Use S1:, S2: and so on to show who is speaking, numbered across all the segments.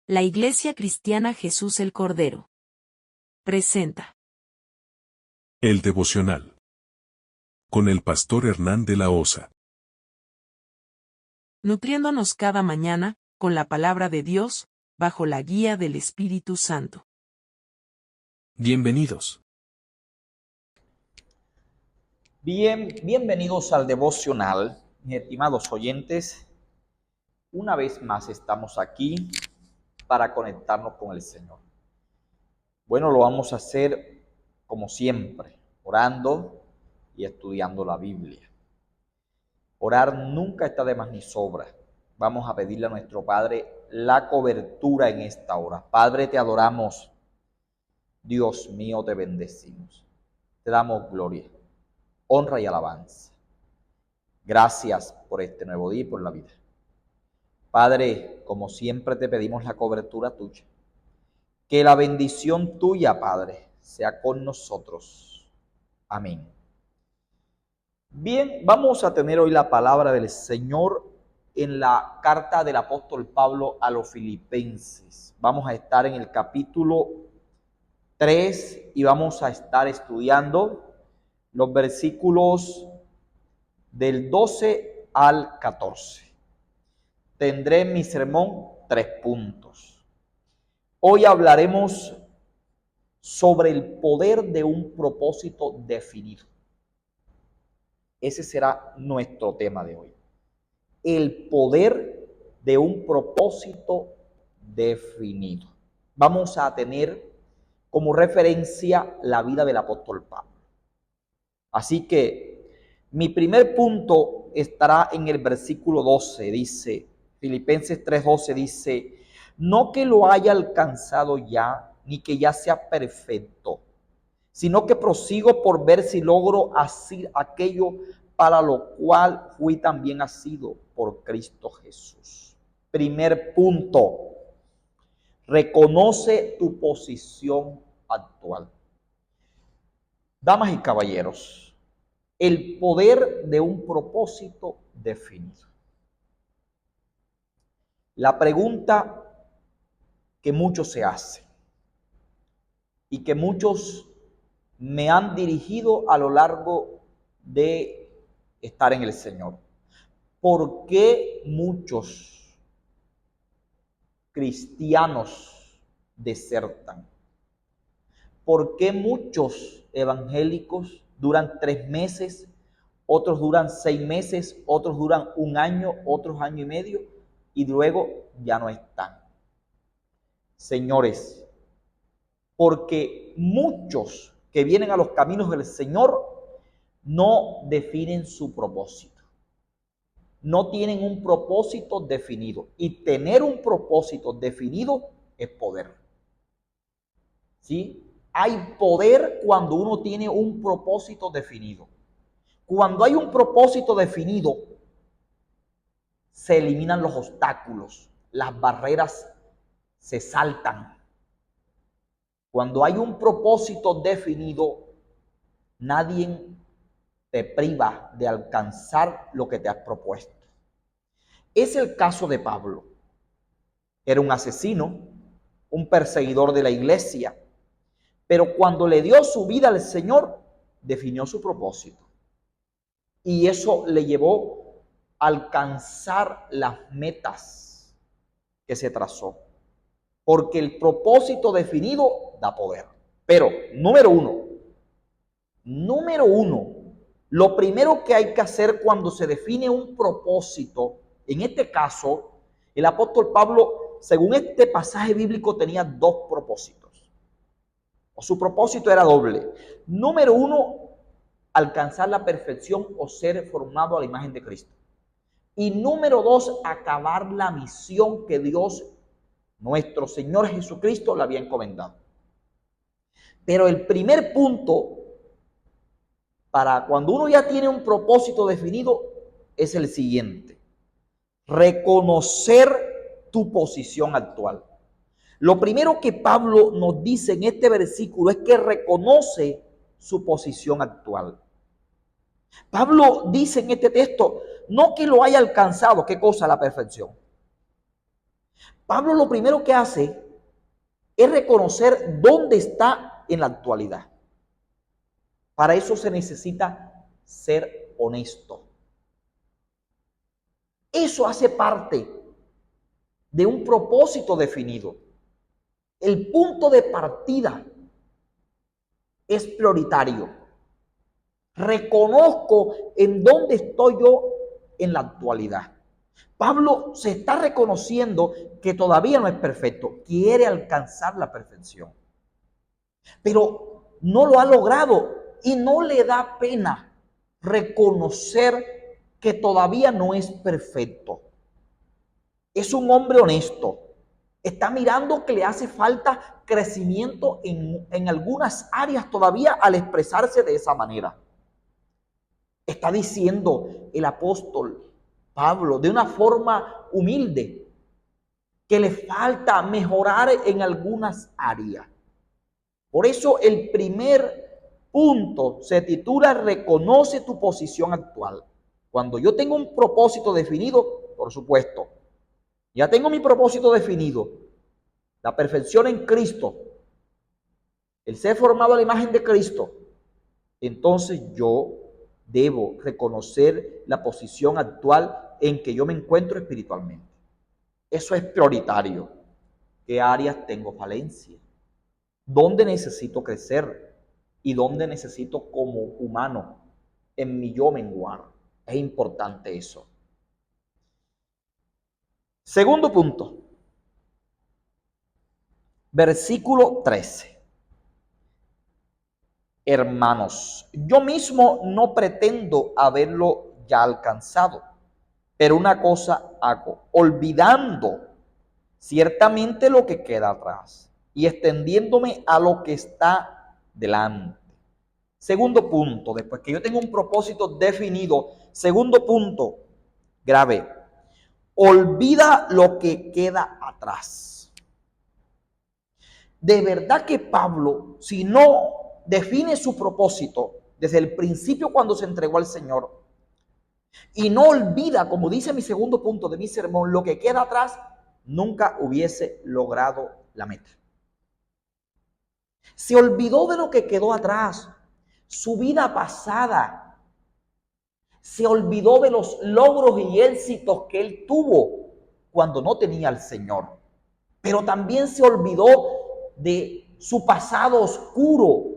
S1: La Iglesia Cristiana Jesús el Cordero presenta
S2: El devocional con el pastor Hernán de la Osa.
S1: Nutriéndonos cada mañana con la palabra de Dios, bajo la guía del Espíritu Santo.
S2: Bienvenidos.
S3: Bienvenidos al devocional, mis estimados oyentes. Una vez más estamos aquí para conectarnos con el Señor. Bueno, lo vamos a hacer como siempre, orando y estudiando la Biblia. Orar nunca está de más ni sobra. Vamos a pedirle a nuestro Padre la cobertura en esta hora. Padre, te adoramos. Dios mío, te bendecimos. Te damos gloria, honra y alabanza. Gracias por este nuevo día y por la vida. Padre, como siempre te pedimos la cobertura tuya. Que la bendición tuya, Padre, sea con nosotros. Amén. Bien, vamos a tener hoy la palabra del Señor en la carta del apóstol Pablo a los Filipenses. Vamos a estar en el capítulo 3 y vamos a estar estudiando los versículos del 12 al 14. Tendré en mi sermón 3 puntos. Hoy hablaremos sobre el poder de un propósito definido. Ese será nuestro tema de hoy. El poder de un propósito definido. Vamos a tener como referencia la vida del apóstol Pablo. Así que mi primer punto estará en el versículo 12. Dice, Filipenses 3:12 dice, no que lo haya alcanzado ya, ni que ya sea perfecto, sino que prosigo por ver si logro hacer aquello para lo cual fui también asido por Cristo Jesús. Primer punto, reconoce tu posición actual. Damas y caballeros, el poder de un propósito definido. La pregunta que muchos se hacen y que muchos me han dirigido a lo largo de estar en el Señor. ¿Por qué muchos cristianos desertan? ¿Por qué muchos evangélicos duran 3 meses, otros duran 6 meses, otros duran 1 año, otros año y medio y luego ya no están? Señores, porque muchos que vienen a los caminos del Señor no definen su propósito. No tienen un propósito definido. Y tener un propósito definido es poder. ¿Sí? Hay poder cuando uno tiene un propósito definido. Cuando hay un propósito definido, se eliminan los obstáculos, las barreras se saltan. Cuando hay un propósito definido, nadie te priva de alcanzar lo que te has propuesto. Es el caso de Pablo. Era un asesino, un perseguidor de la iglesia, pero cuando le dio su vida al Señor, definió su propósito. Y eso le llevó a alcanzar las metas que se trazó. Porque el propósito definido da poder. Pero, número uno, lo primero que hay que hacer cuando se define un propósito, en este caso, el apóstol Pablo, según este pasaje bíblico, tenía 2 propósitos. O su propósito era doble. Número 1, alcanzar la perfección o ser formado a la imagen de Cristo. Y número 2, acabar la misión que Dios, nuestro Señor Jesucristo, le había encomendado. Pero el primer punto, para cuando uno ya tiene un propósito definido, es el siguiente: reconocer tu posición actual. Lo primero que Pablo nos dice en este versículo es que reconoce su posición actual. Pablo dice en este texto, no que lo haya alcanzado, ¿qué cosa? La perfección. Pablo lo primero que hace es reconocer dónde está en la actualidad. Para eso se necesita ser honesto. Eso hace parte de un propósito definido. El punto de partida es prioritario. Reconozco en dónde estoy yo en la actualidad. Pablo se está reconociendo que todavía no es perfecto, quiere alcanzar la perfección, pero no lo ha logrado y no le da pena reconocer que todavía no es perfecto. Es un hombre honesto. Está mirando que le hace falta crecimiento en algunas áreas todavía al expresarse de esa manera. Está diciendo el apóstol Pablo de una forma humilde que le falta mejorar en algunas áreas. Por eso el primer punto se titula Reconoce tu posición actual. Cuando yo tengo un propósito definido, por supuesto, ya tengo mi propósito definido, la perfección en Cristo, el ser formado a la imagen de Cristo, entonces yo debo reconocer la posición actual en que yo me encuentro espiritualmente. Eso es prioritario. ¿Qué áreas tengo falencia? ¿Dónde necesito crecer? ¿Y dónde necesito como humano en mi yo menguar? Es importante eso. Segundo punto. Versículo 13. Hermanos, yo mismo no pretendo haberlo ya alcanzado, pero una cosa hago, olvidando ciertamente lo que queda atrás y extendiéndome a lo que está delante. Segundo punto, después que yo tengo un propósito definido, segundo punto, grave, olvida lo que queda atrás. De verdad que Pablo, si no define su propósito desde el principio cuando se entregó al Señor y no olvida, como dice mi segundo punto de mi sermón, lo que queda atrás, nunca hubiese logrado la meta. Se olvidó de lo que quedó atrás, su vida pasada. Se olvidó de los logros y éxitos que él tuvo cuando no tenía al Señor. Pero también se olvidó de su pasado oscuro.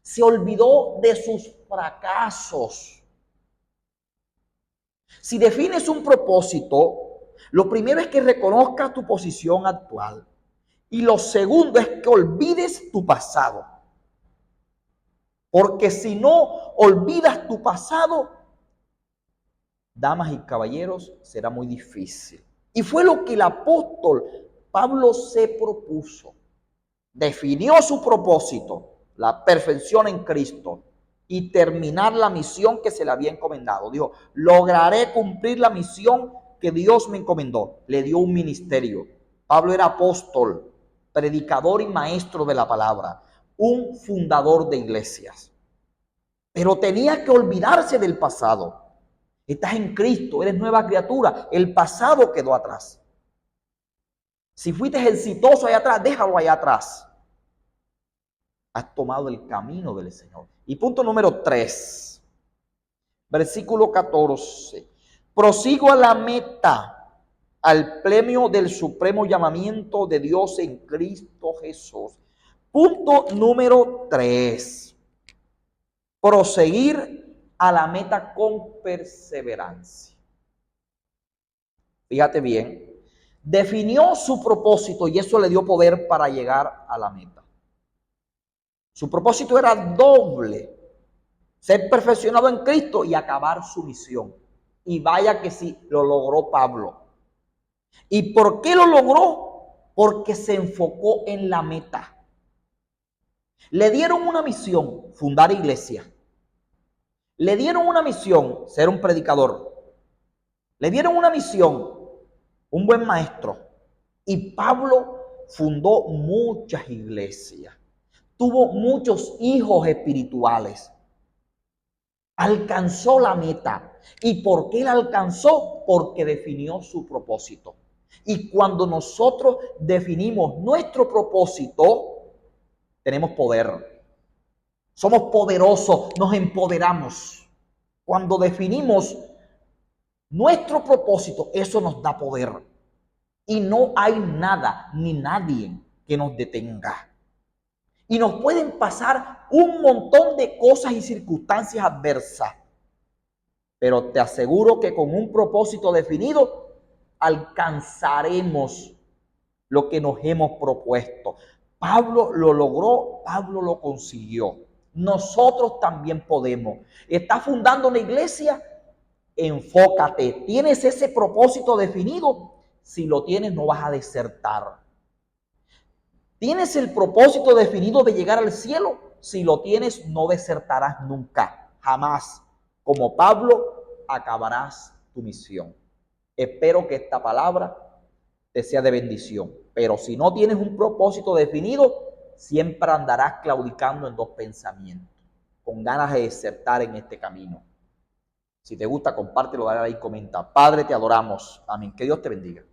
S3: Se olvidó de sus fracasos. Si defines un propósito, lo primero es que reconozcas tu posición actual. Y lo segundo es que olvides tu pasado. Porque si no olvidas tu pasado, damas y caballeros, será muy difícil. Y fue lo que el apóstol Pablo se propuso. Definió su propósito, la perfección en Cristo, y terminar la misión que se le había encomendado. Dijo, lograré cumplir la misión que Dios me encomendó. Le dio un ministerio. Pablo era apóstol, predicador y maestro de la palabra, un fundador de iglesias. Pero tenía que olvidarse del pasado. Estás en Cristo, eres nueva criatura. El pasado quedó atrás. Si fuiste exitoso allá atrás, déjalo allá atrás. Has tomado el camino del Señor. Y punto número 3, versículo 14. Prosigo a la meta, al premio del supremo llamamiento de Dios en Cristo Jesús. Punto número 3. Proseguir a la meta con perseverancia. Fíjate bien, definió su propósito y eso le dio poder para llegar a la meta. Su propósito era doble: ser perfeccionado en Cristo y acabar su misión. Y vaya que sí, lo logró Pablo. ¿Y por qué lo logró? Porque se enfocó en la meta. Le dieron una misión, fundar iglesia. Le dieron una misión, ser un predicador. Le dieron una misión, un buen maestro. Y Pablo fundó muchas iglesias. Tuvo muchos hijos espirituales. Alcanzó la meta. ¿Y por qué la alcanzó? Porque definió su propósito. Y cuando nosotros definimos nuestro propósito, tenemos poder. Somos poderosos, nos empoderamos. Cuando definimos nuestro propósito, eso nos da poder. Y no hay nada ni nadie que nos detenga. Y nos pueden pasar un montón de cosas y circunstancias adversas. Pero te aseguro que con un propósito definido alcanzaremos lo que nos hemos propuesto. Pablo lo logró, Pablo lo consiguió. Nosotros también podemos. ¿Estás fundando una iglesia? Enfócate. ¿Tienes ese propósito definido? Si lo tienes, no vas a desertar. ¿Tienes el propósito definido de llegar al cielo? Si lo tienes, no desertarás nunca, jamás. Como Pablo, acabarás tu misión. Espero que esta palabra te sea de bendición. Pero si no tienes un propósito definido, siempre andarás claudicando en dos pensamientos, con ganas de desertar en este camino. Si te gusta, compártelo, dale ahí, comenta. Padre, te adoramos. Amén. Que Dios te bendiga.